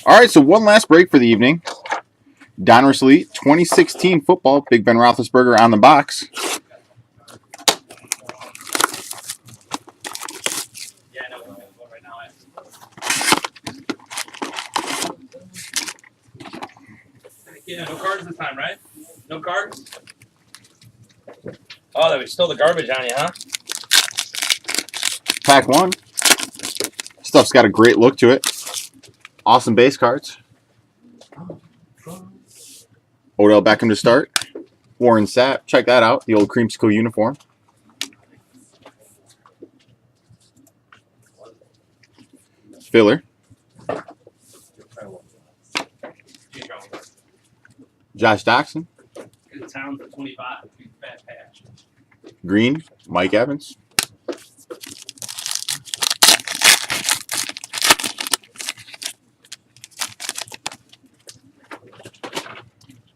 All right, so one last break for the evening. Donruss Elite 2016 football. Big Ben Roethlisberger on the box. Yeah, no cards this time, right? No cards? Oh, that was still the garbage on you, huh? Pack 1. Stuff's got a great look to it. Awesome base cards. Odell Beckham to start. Warren Sapp. Check that out. The old creamsicle uniform. Filler. Josh Doxson. Good Towns at 25. Fat patch. Green. Mike Evans.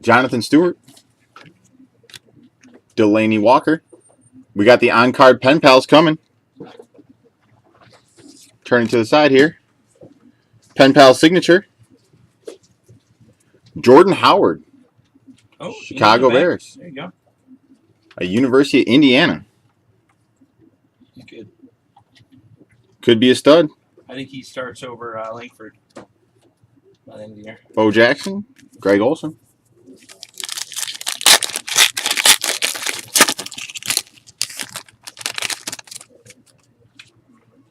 Jonathan Stewart. Delaney Walker. We got the on-card pen pals coming. Turning to the side here. Pen pal signature. Jordan Howard. Oh, Chicago Bears. There you go. A University of Indiana. He's good. Could be a stud. I think he starts over Langford by the end of the year. Bo Jackson. Greg Olson.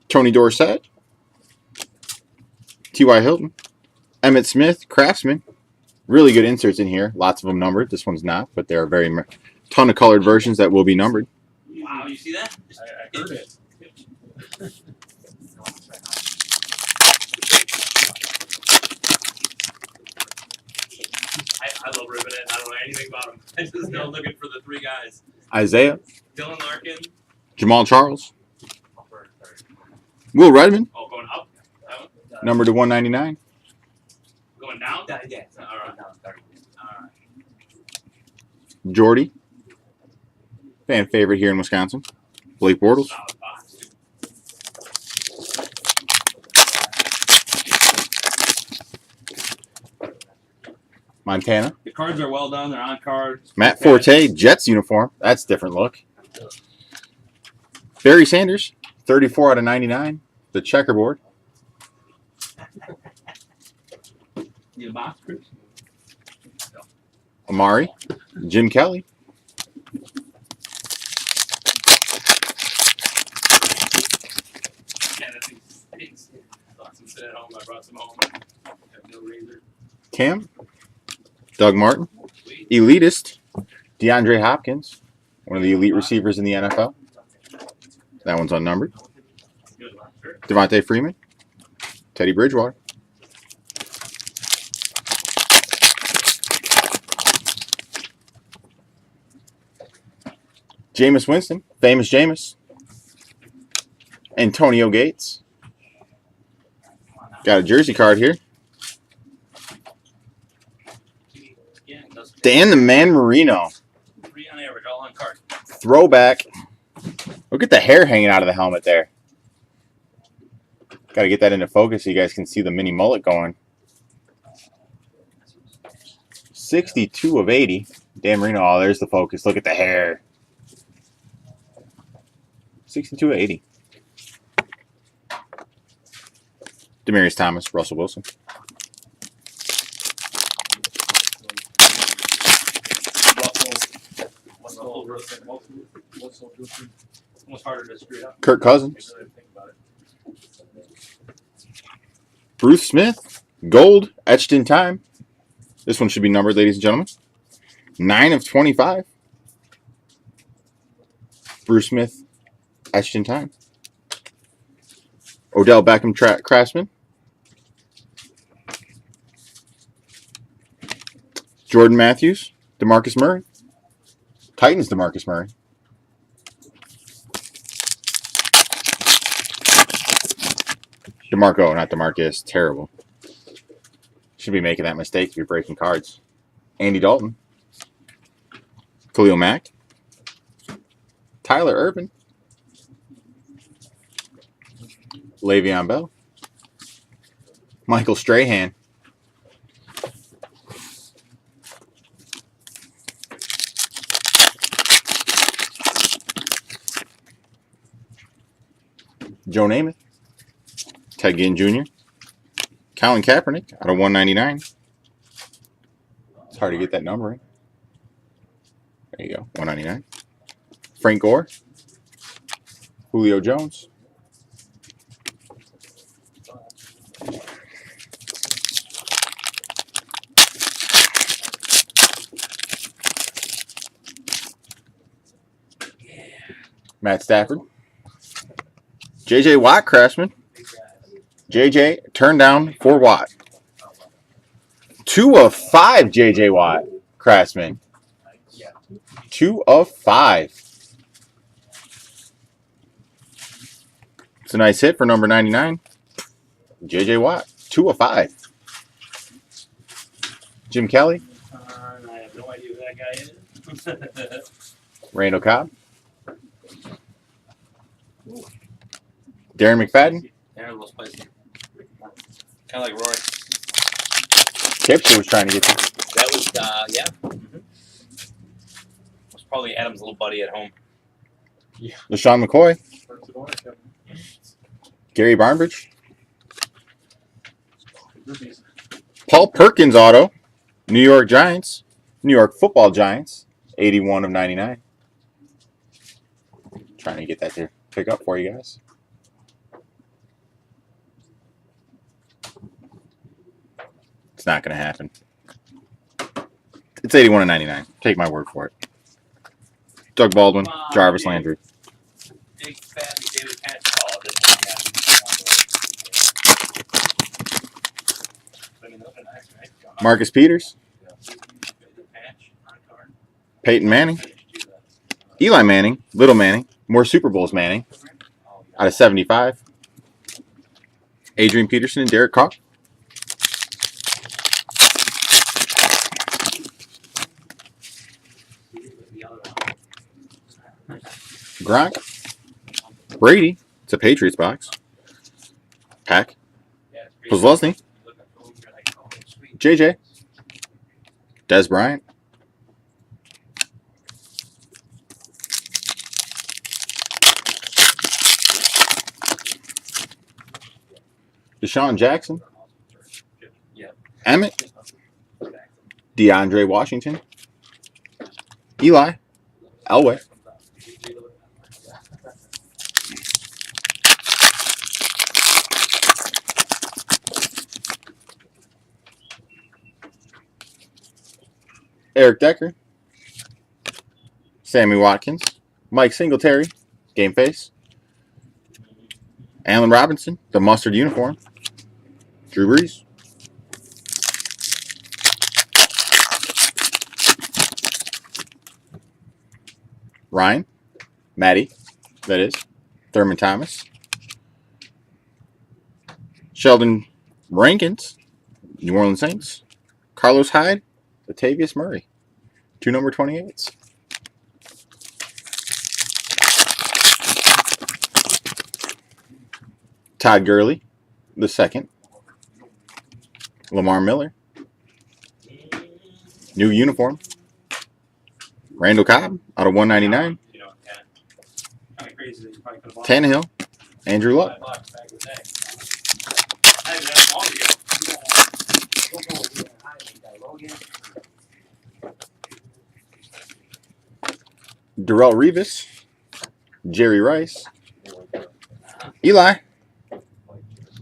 Tony Dorsett. T.Y. Hilton. Emmett Smith. Craftsman. Really good inserts in here. Lots of them numbered. This one's not, but there are ton of colored versions that will be numbered. Wow, you see that? I heard it. I love ribbon it. I don't know anything about them. I just know looking for the three guys. Isaiah. Dylan Larkin. Jamal Charles. Will Redmond. Oh, going up? That one? Number to 199. Going down? Yeah. All right. All right. Jordy. Fan favorite here in Wisconsin. Blake Bortles. Solid box. Montana. The cards are well done. They're on cards. Matt Forte. Jets uniform. That's a different look. Barry Sanders. 34 out of 99. The checkerboard. Need a box, Chris? Amari. Jim Kelly. Yeah, that thing stinks. I bought some sit at home. I brought some home. I have no razor. Cam. Doug Martin. Sweet. Elitist. DeAndre Hopkins. One of the elite receivers in the NFL. That one's unnumbered. Good one. Sure. Devontae Freeman. Teddy Bridgewater. Jameis Winston. Famous Jameis. Antonio Gates. Got a jersey card here. Yeah, it does. Dan the Man Marino. 3 on average, all on card. Throwback. Look at the hair hanging out of the helmet there. Got to get that into focus so you guys can see the mini mullet going. 62 of 80. Dan Marino. Oh, there's the focus. Look at the hair. 62 of 80. Demaryius Thomas. Russell Wilson. Almost harder to screw it up. Kirk Cousins. Bruce Smith. Gold. Etched in time. This one should be numbered, ladies and gentlemen. 9 of 25. Bruce Smith. Etched in time. Odell Beckham Craftsman. Jordan Matthews. DeMarcus Murray. Titans DeMarcus Murray. DeMarco, not DeMarcus. Terrible. Should be making that mistake if you're breaking cards. Andy Dalton. Khalil Mack. Tyler Urban. Le'Veon Bell. Michael Strahan. Joe Namath. Ted Ginn Jr. Colin Kaepernick out of 199. It's hard to get that number in. There you go, 199. Frank Gore. Julio Jones. Matt Stafford. J.J. Watt, Craftsman. J.J. turned down for Watt. 2 of 5, J.J. Watt, Craftsman. 2 of 5. It's a nice hit for number 99. J.J. Watt, 2 of 5. Jim Kelly. I have no idea who that guy is. Randall Cobb. Darren McFadden. They're a little spicy. Kind of like Roy. Kipster was trying to get this. That was, yeah. Mm-hmm. Was probably Adam's little buddy at home. Yeah. LaShawn McCoy. Gary Barnbridge. Paul Perkins auto. New York Giants. New York Football Giants. 81 of 99. Trying to get that there. Pick up for you guys. It's not going to happen. It's 81 of 99. Take my word for it. Doug Baldwin, Jarvis Landry. Big fat David Patch call. Marcus Peters. Peyton Manning. Eli Manning. Little Manning. More Super Bowls Manning. Out of 75. Adrian Peterson and Derek Carr. Gronk. Brady. It's a Patriots box. Pack. Pozlosny. JJ. Des Bryant. Deshaun Jackson. Emmett. DeAndre Washington. Eli. Elway. Eric Decker. Sammy Watkins. Mike Singletary. Game face. Allen Robinson. The mustard uniform. Drew Brees. Ryan. Matty. That is. Thurman Thomas. Sheldon Rankins. New Orleans Saints. Carlos Hyde. Latavius Murray. 2 number 28s. Todd Gurley, the second. Lamar Miller. New uniform. Randall Cobb out of 199. Tannehill. Andrew Luck. Darrelle Revis. Jerry Rice. Eli.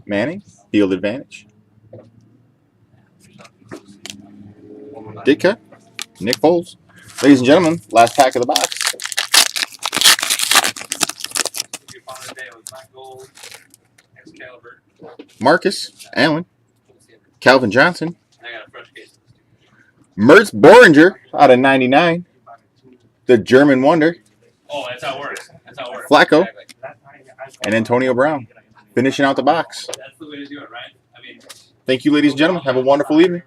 Manning. Field advantage. Ditka. Nick Foles. Ladies and gentlemen, last pack of the box. Marcus Allen. Calvin Johnson. Mertz Boringer out of 99. The German Wonder. Oh, that's how it works. That's how it works. Flacco. Exactly. And Antonio Brown. Finishing out the box. That's the way to do it, right? I mean, Thank you, ladies and gentlemen. Have a wonderful evening.